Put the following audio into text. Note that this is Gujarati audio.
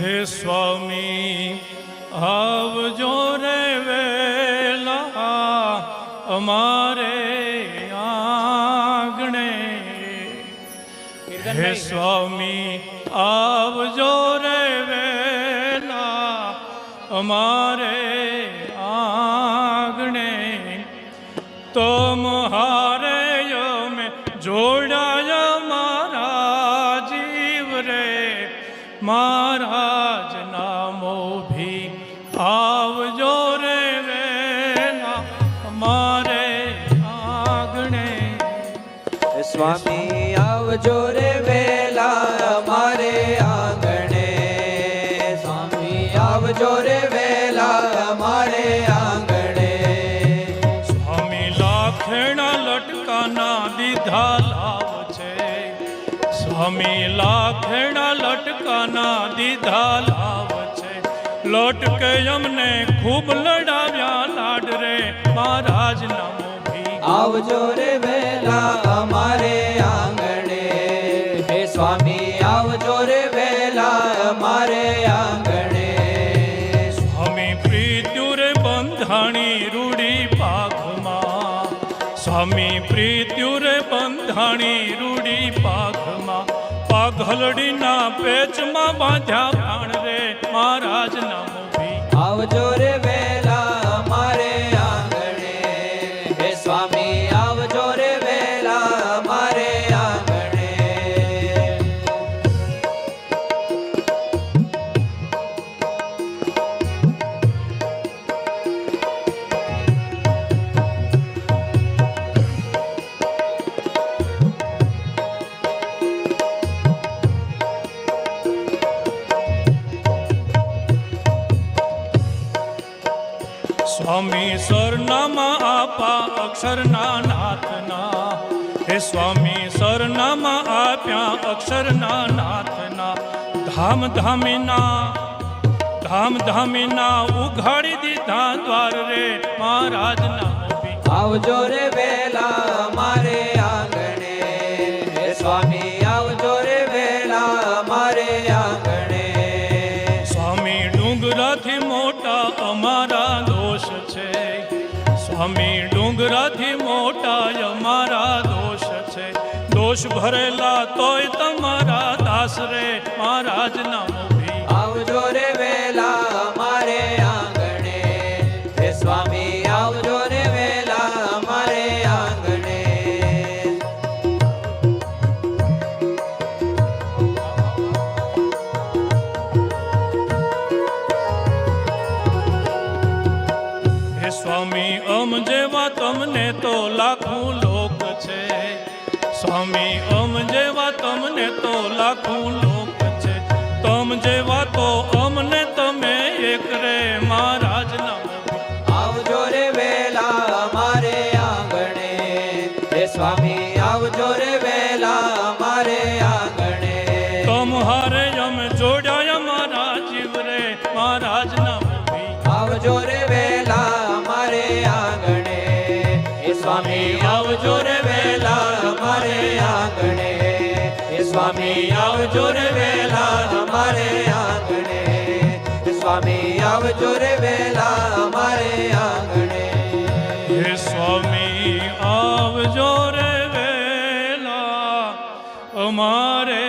હે સ્વામી આવજો રે વેલા અમારે આંગણે. હે સ્વામી આવજો રે વેલા અમારે આંગણે. તમારે અમે જોડાયા મારા જીવ રે મહારાજ નામો ભી આવજો રે વેલા અમારે આંગણે. સ્વામી આવજો રે વેલા અમારે આંગણે. સ્વામી આવજો રે વેલા અમારે આંગણે. સ્વામી લાખેણા લટકાના દીધા લાવ છે. સ્વામી લાખેણા લટકાના દીધા લાવ છે. લટકે અમને ખૂબ લડાવ્યા લાડ રે મહારાજ નામો ભી આવજો રે વેલા અમારે આંગણે. હે સ્વામી આવજો રે વેલા અમારે આંગણે. સ્વામી પ્રીત્યુ રે બંધાણી રૂડી પાઘમાં. સ્વામી પ્રીત્યુ રે બંધાણી રૂડી પાઘમાં. પાઘલડીના પેચમાં બાંધ્યા પ્રાણ રે મહારાજ નામો ભી આવજો રે વેલા અમારે આંગણે. હે સ્વામી આવજો રે વેલા અમારે આંગણે. સ્વામી સરનામા આપા અક્ષરના નાથના. હે સ્વામી સરનામા આપ્યા અક્ષરના નાથના. ધામ ધામીના ઉઘાડી દીધા દ્વાર રે મહારાજ નામો ભી આવજો રે વેલા અમારે આંગણે. હે સ્વામી આવજો રે વેલા અમારે આંગણે. સ્વામી ડુંગરાથી મોટા અમારા દોષ છે. સ્વામી ડુંગરાથી મોટા અમારા દોષ છે. દોષ ભરેલા તોય તમારા દાસ રે મહારાજ નામો ભી આવજો રે વેલા અમારે આંગણે. હે સ્વામી આવજો રે વેલા અમારે આંગણે. હે સ્વામી અમ જેવા તમને તો લાખું લોક છે. સ્વામી અમ જેવા તમને તો લાખું લોક છે. તમ જેવા તો અમને તમે એક રે મહારાજ નામો ભી આવજો રે વેલા અમારે આંગણે. હે સ્વામી આવજો રે વેલા અમારે આંગણે. તમારે અમે જોડ્યા અમારા જીવ રે મહારાજ નામો ભી આવજો રે વેલા અમારે આંગણે. હે સ્વામી આવજો રે વેલા અમારે આંગણે. હે સ્વામી આવજો રે વેલા અમારે આંગણે. હે સ્વામી આવજો રે વેલા અમારે આંગણે. હે સ્વામી આવજો રે વેલા અમારે